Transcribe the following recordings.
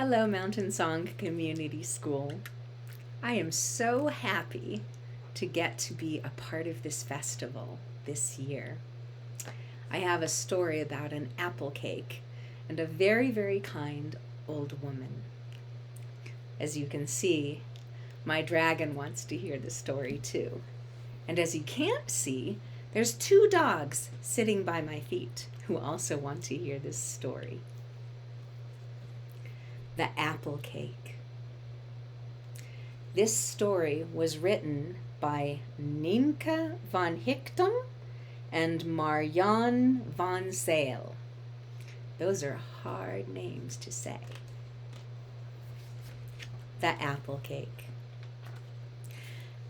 Hello, Mountain Song Community School. I am so happy to get to be a part of this festival this year. I have a story about an apple cake and a very, very kind old woman. As you can see, my dragon wants to hear the story too. And as you can't see, there's two dogs sitting by my feet who also want to hear this story. The apple cake. This story was written by Nienke van Hichtem and Marjan van Zyl. Those are hard names to say. The apple cake.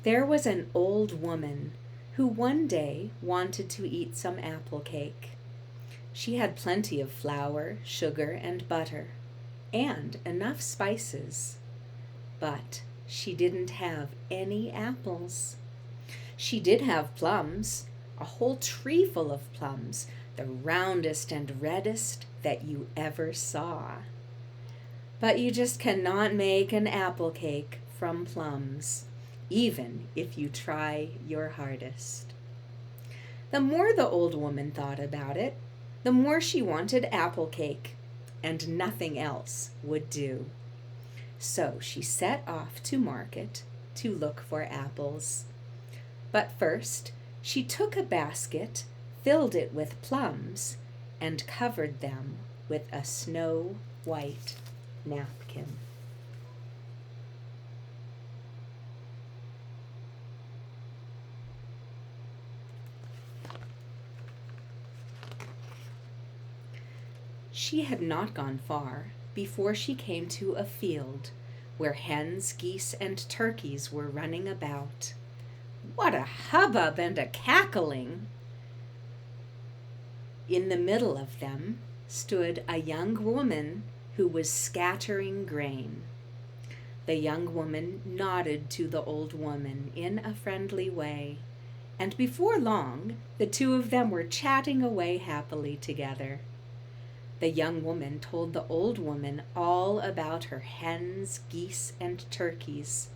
There was an old woman who one day wanted to eat some apple cake. She had plenty of flour, sugar, and butter, and enough spices. But she didn't have any apples. She did have plums, a whole tree full of plums, the roundest and reddest that you ever saw. But you just cannot make an apple cake from plums, even if you try your hardest. The more the old woman thought about it, the more she wanted apple cake, and nothing else would do. So she set off to market to look for apples. But first, she took a basket, filled it with plums, and covered them with a snow-white napkin. She had not gone far before she came to a field where hens, geese, and turkeys were running about. What a hubbub and a cackling! In the middle of them stood a young woman who was scattering grain. The young woman nodded to the old woman in a friendly way, and before long the two of them were chatting away happily together. The young woman told the old woman all about her hens, geese, and turkeys.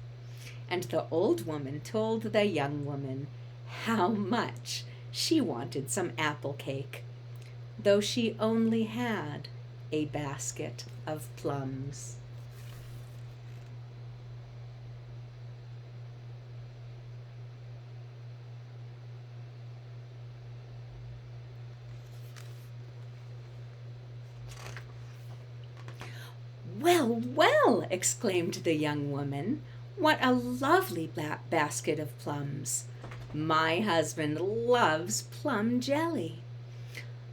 And the old woman told the young woman how much she wanted some apple cake, though she only had a basket of plums. "Well, well," exclaimed the young woman, "what a lovely basket of plums. My husband loves plum jelly.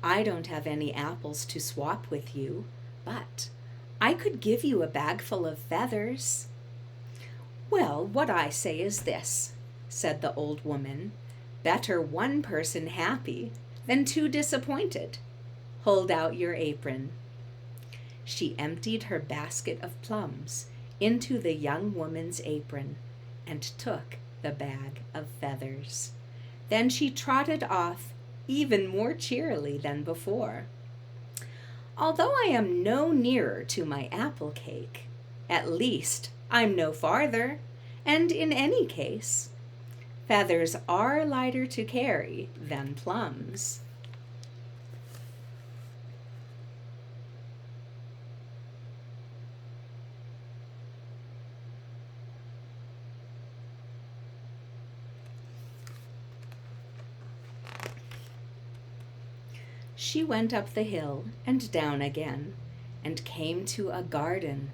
I don't have any apples to swap with you, but I could give you a bagful of feathers." "Well, what I say is this," said the old woman. "Better one person happy than two disappointed. Hold out your apron." She emptied her basket of plums into the young woman's apron and took the bag of feathers. Then she trotted off even more cheerily than before. "Although I am no nearer to my apple cake, at least I'm no farther, and in any case, feathers are lighter to carry than plums." She went up the hill and down again, and came to a garden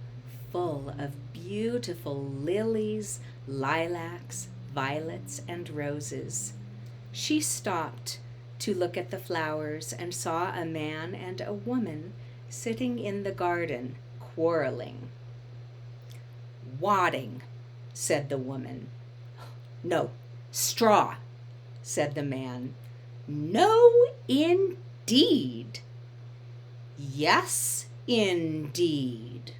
full of beautiful lilies, lilacs, violets, and roses. She stopped to look at the flowers and saw a man and a woman sitting in the garden, quarreling. "Wadding," said the woman. "No, straw," said the man. "No, indeed." "Yes, indeed."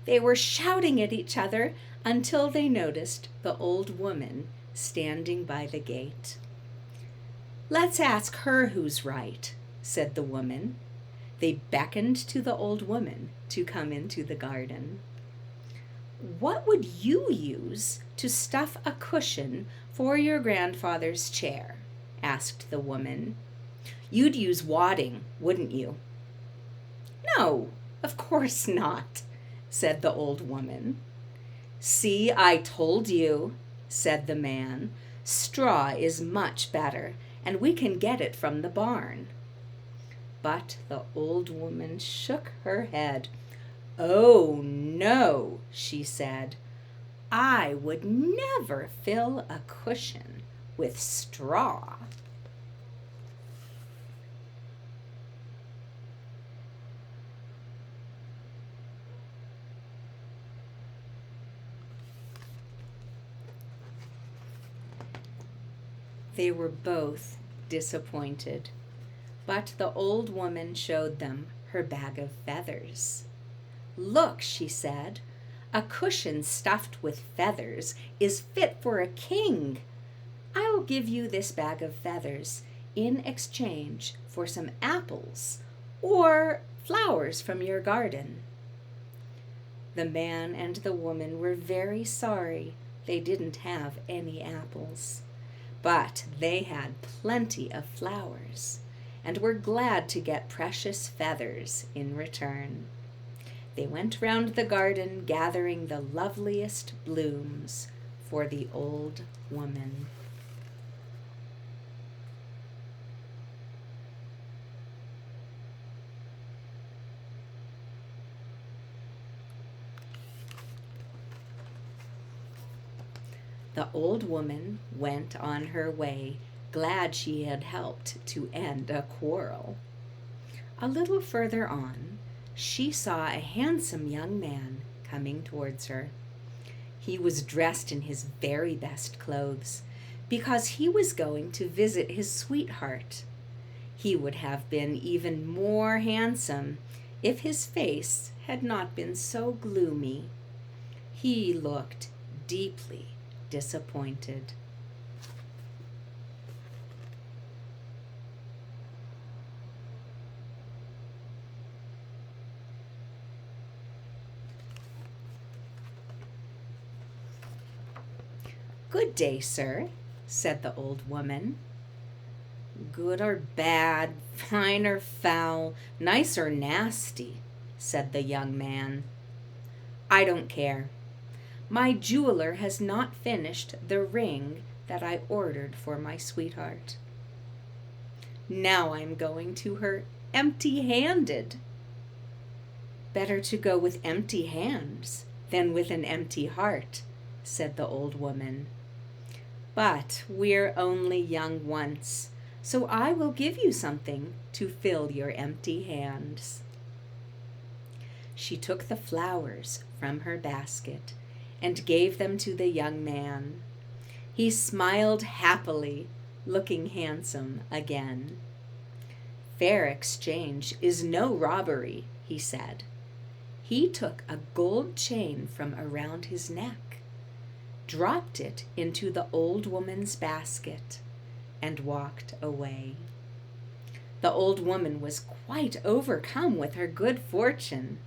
They were shouting at each other until they noticed the old woman standing by the gate. "Let's ask her who's right," said the woman. They beckoned to the old woman to come into the garden. "What would you use to stuff a cushion for your grandfather's chair?" asked the woman. "You'd use wadding, wouldn't you?" "No, of course not," said the old woman. "See, I told you," said the man. "Straw is much better, and we can get it from the barn." But the old woman shook her head. "Oh, no," she said. "I would never fill a cushion with straw." They were both disappointed, but the old woman showed them her bag of feathers. "Look," she said, "a cushion stuffed with feathers is fit for a king. I'll give you this bag of feathers in exchange for some apples or flowers from your garden." The man and the woman were very sorry they didn't have any apples, but they had plenty of flowers and were glad to get precious feathers in return. They went round the garden gathering the loveliest blooms for the old woman. The old woman went on her way, glad she had helped to end a quarrel. A little further on, she saw a handsome young man coming towards her. He was dressed in his very best clothes, because he was going to visit his sweetheart. He would have been even more handsome if his face had not been so gloomy. He looked deeply disappointed. "Good day, sir," said the old woman. "Good or bad, fine or foul, nice or nasty," said the young man. "I don't care. My jeweler has not finished the ring that I ordered for my sweetheart. Now I'm going to her empty-handed." "Better to go with empty hands than with an empty heart," said the old woman. "But we're only young once, so I will give you something to fill your empty hands." She took the flowers from her basket and gave them to the young man. He smiled happily, looking handsome again. "Fair exchange is no robbery," he said. He took a gold chain from around his neck, dropped it into the old woman's basket, and walked away. The old woman was quite overcome with her good fortune.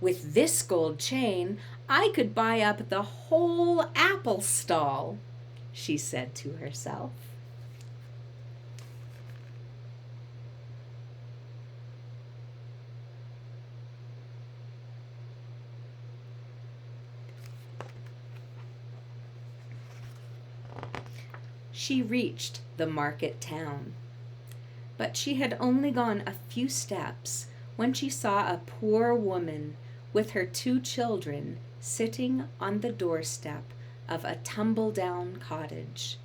"With this gold chain, I could buy up the whole apple stall," she said to herself. She reached the market town, but she had only gone a few steps when she saw a poor woman with her 2 children sitting on the doorstep of a tumble-down cottage.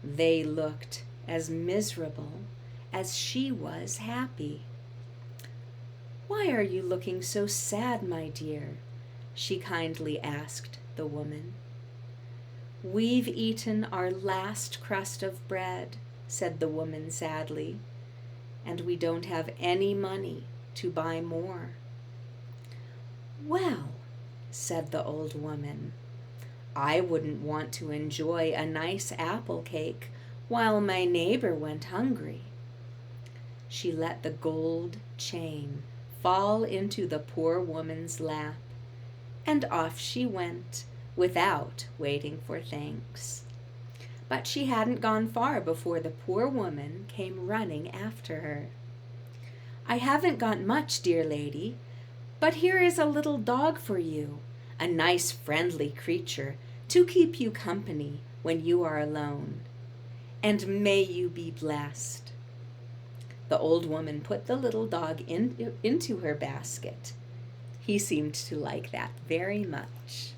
They looked as miserable as she was happy. "Why are you looking so sad, my dear?" she kindly asked the woman. "We've eaten our last crust of bread," said the woman sadly, "and we don't have any money to buy more." "Well," said the old woman, "I wouldn't want to enjoy a nice apple cake while my neighbor went hungry." she let the gold chain fall into the poor woman's lap, and off she went without waiting for thanks. But she hadn't gone far before the poor woman came running after her. "I haven't got much, dear lady, but here is a little dog for you, a nice friendly creature to keep you company when you are alone. And may you be blessed." The old woman put the little dog into her basket. He seemed to like that very much.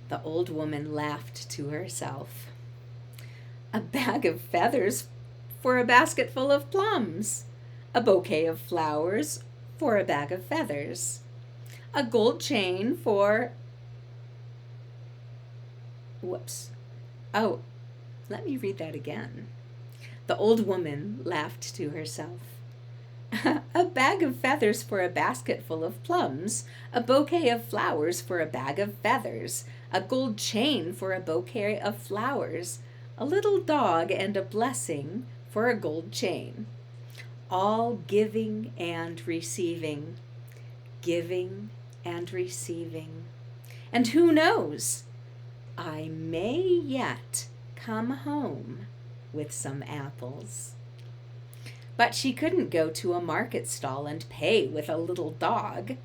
The old woman laughed to herself. "A bag of feathers for a basket full of plums, a bouquet of flowers for a bag of feathers, a gold chain for..." Whoops. Oh, let me read that again. The old woman laughed to herself. "A bag of feathers for a basket full of plums, a bouquet of flowers for a bag of feathers, a gold chain for a bouquet of flowers, a little dog and a blessing for a gold chain. All giving and receiving, giving and receiving. And who knows? I may yet come home with some apples." But she couldn't go to a market stall and pay with a little dog,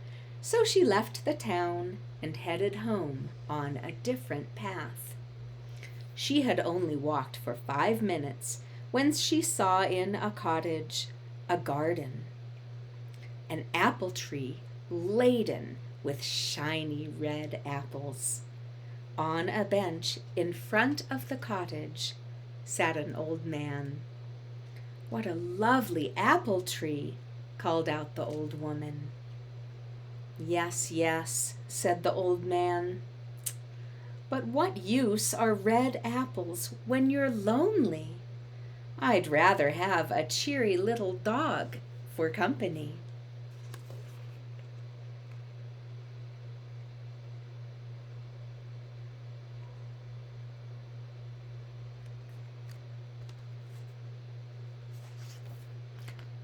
so she left the town and headed home on a different path. She had only walked for 5 minutes when she saw in a cottage a garden, an apple tree laden with shiny red apples. On a bench in front of the cottage sat an old man. "What a lovely apple tree," called out the old woman. "Yes, yes," said the old man. "But what use are red apples when you're lonely? I'd rather have a cheery little dog for company."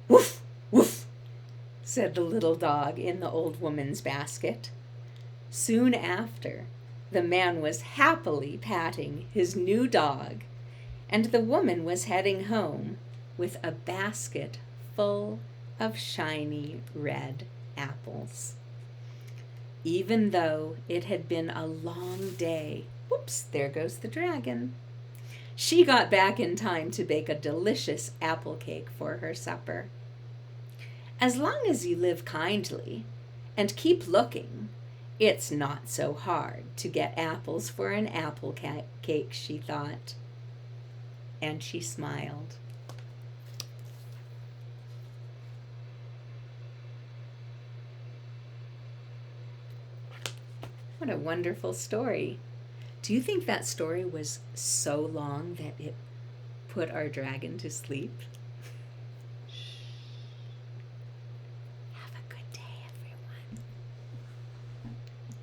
"Woof, woof," said the little dog in the old woman's basket. Soon after, the man was happily patting his new dog, and the woman was heading home with a basket full of shiny red apples. Even though it had been a long day, whoops, there goes the dragon, she got back in time to bake a delicious apple cake for her supper. As long as you live kindly and keep looking, it's not so hard to get apples for an apple cake, she thought. And she smiled. What a wonderful story. Do you think that story was so long that it put our dragon to sleep?